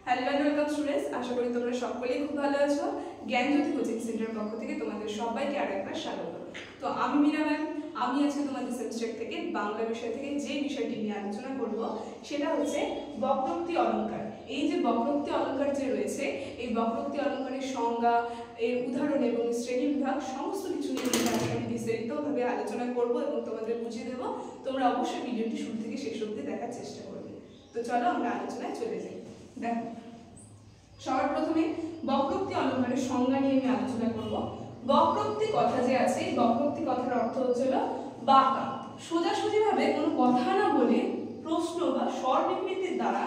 Hello and welcome students, আশা করি তোমরা সকলেই খুব ভালো আছো। জ্ঞানজ্যোতি কোচিং সেন্টারের পক্ষ থেকে তোমাদের সবাইকে আরো একবার স্বাগত। তো আমি মীরা ম্যাম, আমি আজকে তোমাদের সাবজেক্ট থেকে বাংলা বিষয় থেকে যে বিষয়টি নিয়ে আলোচনা করব সেটা হচ্ছে বক্রোক্তি অলঙ্কার। এই যে বক্রোক্তি অলঙ্কার যে রয়েছে, এই বক্রোক্তি অলঙ্কারের সংজ্ঞা, এর উদাহরণ এবং শ্রেণীবিভাগ সমস্ত কিছু নিয়ে আমি বিস্তারিতভাবে আলোচনা করব এবং তোমাদের বুঝিয়ে দেবো। তোমরা অবশ্যই ভিডিওটি শুরু থেকে শেষ অবধি দেখার চেষ্টা করবে। তো চলো আমরা আলোচনায় চলে যাই। দেখো, সবার প্রথমে বক্রোক্তি অলঙ্কারের সংজ্ঞা নিয়ে আমি আলোচনা করব। বক্রোক্তি কথা যে আছে, এই বক্রোক্তি কথার অর্থ হচ্ছিল বাঁকা, সোজাসুজিভাবে কোনো কথা না বলে প্রশ্ন বা স্বর বিকৃতির দ্বারা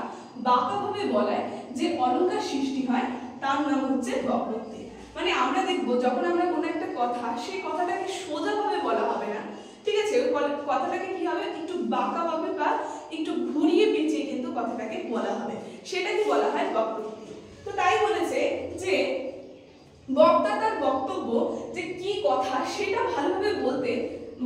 বাঁকাভাবে বলায় যে অলঙ্কার সৃষ্টি হয় তার নাম হচ্ছে বক্রোক্তি। মানে আমরা দেখবো যখন আমরা কোনো একটা কথা, সেই কথাটাকে সোজাভাবে বলা হবে না, ঠিক আছে, ওই কথাটাকে কি হবে, একটু বাঁকাভাবে বা একটু ঘুরিয়ে পেঁচিয়ে কিন্তু কথাটাকে বলা হবে, সেটাকে বলা হয় বক্রোক্তি। তো তাই বলেছে যে বক্তা তার বক্তব্য যে কি কথা সেটা ভালোভাবে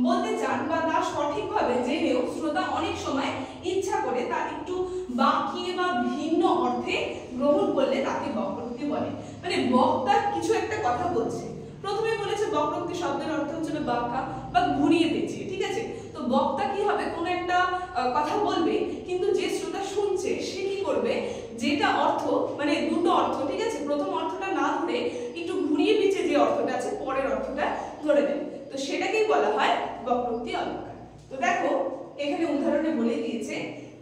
বলতে চান বা তা সঠিকভাবে জেনেও শ্রোতা অনেক সময় ইচ্ছা করে তার একটু বাঁকিয়ে বা ভিন্ন অর্থে গ্রহণ করলে তাকে বক্রোক্তি বলে। মানে বক্তা কিছু একটা কথা বলছে, প্রথমে বলেছে বক্রোক্তি শব্দের অর্থ হচ্ছে বাঁকা বা ঘুরিয়ে পেঁচিয়ে, ঠিক আছে। তো বক্তা কি হবে, কোনো একটা কথা বলবে, কিন্তু যে শ্রোতা শুনছে সে কি করবে, যেটা অর্থ মানে দুটো অর্থ, ঠিক আছে, প্রথম অর্থটা না ধরে একটু ঘুরিয়ে পেঁচিয়ে যে অর্থটা আছে পরের অর্থটা ধরে নেবে, তো সেটাকেই বলা হয় বক্রোক্তি অলঙ্কার। তো দেখো এখানে উদাহরণে বলে দিয়েছে,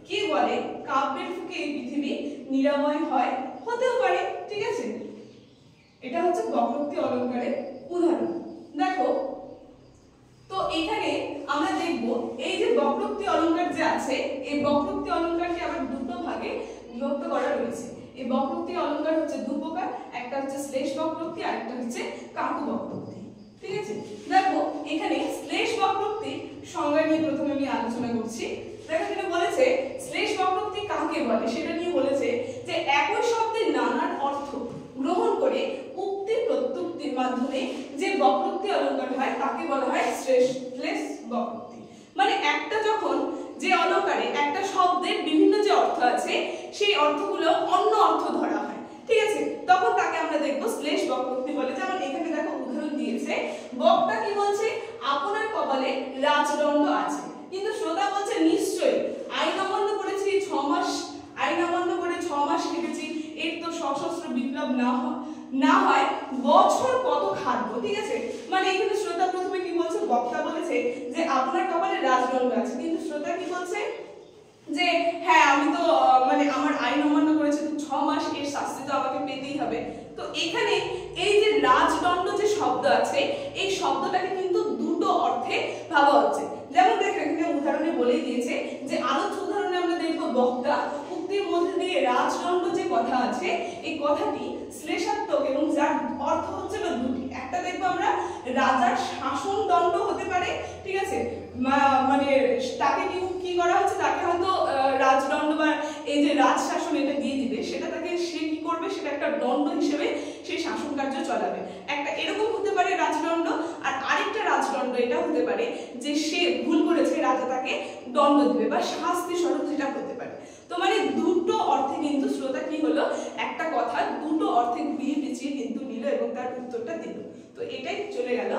কে বলে কাব্যের ফুঁকে এই পৃথিবী নিরাময় হয়, হতেও পারে, ঠিক আছে। এটা হচ্ছে বক্রোক্তি অলঙ্কারের উদাহরণ। দেখো, তো এখানে আমরা দেখব এই যে বক্রোক্তি অলঙ্কার যে আছে, এই বক্রোক্তি অলঙ্কারকে আবার দুটো ভাগে বিভক্ত করা রয়েছে। এই বক্রোক্তি অলঙ্কার হচ্ছে দু প্রকার, একটা হচ্ছে শ্লেষ বক্রোক্তি আর একটা হচ্ছে কাকু বক্রোক্তি, ঠিক আছে। দেখো এখানে শ্লেষ বক্রোক্তি সংজ্ঞা নিয়ে প্রথমে আমি আলোচনা করছি। দেখো এখানে বলেছে শ্লেষ বক্রোক্তি কাকে বলে, সেটা নিয়ে বলেছে যে একই শব্দের নানান অর্থ গ্রহণ করে উক্তি প্রত্যুক্তির মাধ্যমে যে বক্রোক্তি অলঙ্কার হয় তাকে বলা হয় শ্লেষ বক্রোক্তি। মানে একটা যখন যে অলঙ্কারে একটা শব্দের বিভিন্ন যে অর্থ আছে সেই অর্থগুলো অন্য অর্থ ধরা হয়, ঠিক আছে, তখন তাকে আমরা দেখবো শ্লেষ বক্রোক্তি বলে। যেমন এখানে দেখো উদাহরণ দিয়েছে, বক্তা কি বলছে, আপনার কপালে রাজদণ্ড আছে, কিন্তু শ্রোতা বলছে নিশ্চয়ই, আইন অমান্য করেছি 6 মাস, আইন অমান্য করে 6 মাস কেটেছি, এর তো সশস্ত্র বিপ্লব না হয় বছর কত খাটবো, ঠিক আছে। মানে এখানে শ্রোতা প্রথমে কি বলছে, বক্তা বলেছে যে আপনার কপালে রাজদণ্ড আছে, কিন্তু শ্রোতা কি বলছে যে হ্যাঁ আমি তো মানে আমার আইন অমান্য করেছে তো 6 মাস, এর শাস্তি তো আমাকে পেতেই হবে। তো এখানে এই যে রাজদণ্ড যে শব্দ আছে, এই শব্দটাকে কিন্তু দুটো অর্থে ভাবা হচ্ছে। যেমন দেখো এখানে উদাহরণে বলে দিয়েছে যে আলোচ্য উদাহরণে আমরা দেখবো বক্তা উক্তির মধ্যে দিয়ে রাজদণ্ড যে কথা আছে, এই কথাটি শ্লেষাত্মক এবং যার অর্থ হচ্ছে দুটি। একটা দেখবো আমরা রাজার শাসন দণ্ড হতে পারে, ঠিক আছে, মানে তাকে কি করা হচ্ছে, তাকে হয়তো রাজদণ্ড বা এই যে রাজ শাসন এটা দিয়ে দিবে, সেটা তাকে সে কি করবে, সেটা একটা দণ্ড হিসেবে সেই শাসন কার্য চালাবে। একটা এরকম হতে পারে রাজদণ্ড, আর আরেকটা রাজদণ্ড এটা হতে পারে যে সে ভুল করেছে, রাজা তাকে দণ্ড দিবে বা শাস্তি স্বরূপ যেটা হতে পারে। তো মানে দুটো অর্থে কিন্তু শ্রোতা কি হলো, একটা কথা দুটো অর্থে ঘুরিয়ে পেঁচিয়ে কিন্তু নিল এবং তার উত্তরটা দিল। তো এটাই চলে গেল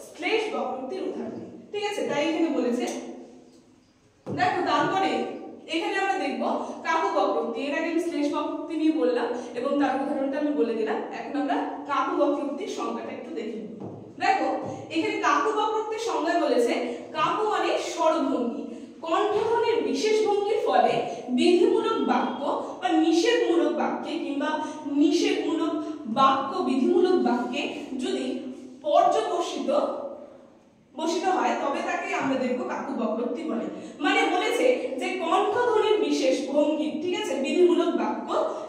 শ্লেষ বক্রোক্তির উদাহরণ, ঠিক আছে। তাই এখানে বলেছে, দেখো তারপরে এখানে আমরা দেখব কাকু বক্রোক্তি। এর আগে আমি শ্লেষ বক্রোক্তি নিয়ে বললাম এবং তার উদাহরণটা আমি বলে দিলাম। এখন আমরা কাকু বক্রোক্তির সংজ্ঞাটা একটু দেখি। দেখো এখানে কাকু বক্রোক্তির সংজ্ঞায় বলেছে, কাকু মানে স্বরভঙ্গি, কণ্ঠধ্বনির বিশেষ ভঙ্গির ফলে বিধিমূলক বাক্য বা নিষেধমূলক বাক্যে কিংবা নিষেধমূলক বাক্য বিধিমূলক বাক্যে যদি পর্যবসিত হয় তবে তাকে আমরা দেখবো কাকু বক্রোক্তি বলে। মানে বলেছে যে কণ্ঠধ্বনির বিশেষ ভঙ্গি, ঠিক আছে, বিধিমূলক বাক্য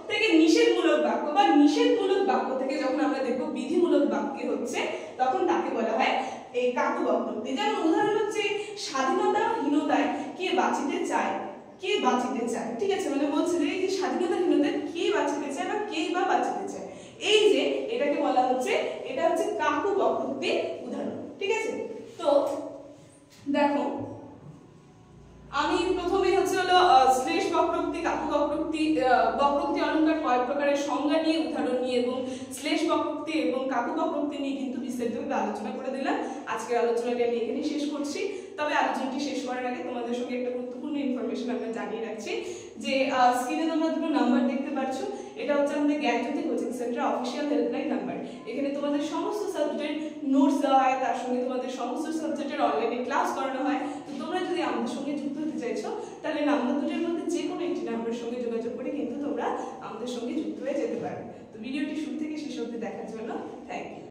থেকে নিষেধমূলক বাক্য বা নিষেধমূলক বাক্য থেকে যখন আমরা দেখবো বিধিমূলক বাক্যে হচ্ছে, তখন তাকে বলা হয় এই কাকু বক্রোক্তি। যেমন উদাহরণ হচ্ছে স্বাধীনতাহীনতায় কে বাঁচিতে চায়, কে বাঁচিতে চায়, ঠিক আছে, মানে বলছে যে এই যে স্বাধীনতাহীনতায় কে বাঁচিতে চায় বা কে বা বাঁচিতে চায়, এই যে এটাকে বলা হচ্ছে, এটা হচ্ছে কাকু বক্রোক্তির উদাহরণ, ঠিক আছে। তো দেখো আমি প্রথমে হচ্ছে হলো শ্লেষ বক্রোক্তি, কাকু বক্রোক্তি, বক্রোক্তি অলঙ্কার কয় প্রকার নাম্বারের সংজ্ঞা নিয়ে, উদাহরণ নিয়ে এবং শ্লেষ বক্রোক্তি এবং কাকু বক্রোক্তি নিয়ে কিন্তু বিস্তারিতভাবে আলোচনা করে দিলাম। আজকের আলোচনাটি আমি এখানেই শেষ করছি। তবে আলোচনাটি শেষ করার আগে তোমাদের সঙ্গে একটা গুরুত্বপূর্ণ ইনফরমেশন আমরা জানিয়ে রাখছি যে স্ক্রিনে তোমরা দুটো নাম্বার দেখতে পাচ্ছ, এটা হচ্ছে আমাদের Gyanjyoti coaching centre official helpline number. এখানে তোমাদের সমস্ত সাবজেক্টের নোটস দেওয়া হয়, তার সঙ্গে তোমাদের সমস্ত সাবজেক্টের অনলাইনে ক্লাস করানো হয়। তো তোমরা যদি আমাদের সঙ্গে যুক্ত হতে চাইছো তাহলে নাম্বার দুটোর মধ্যে যে কোনো একটি নাম্বারের সঙ্গে যোগাযোগ করে কিন্তু তোমরা আমাদের সঙ্গে যুক্ত হয়ে যেতে পারবে। তো ভিডিওটি শুরু থেকে শেষ অবধি দেখার জন্য থ্যাংক ইউ।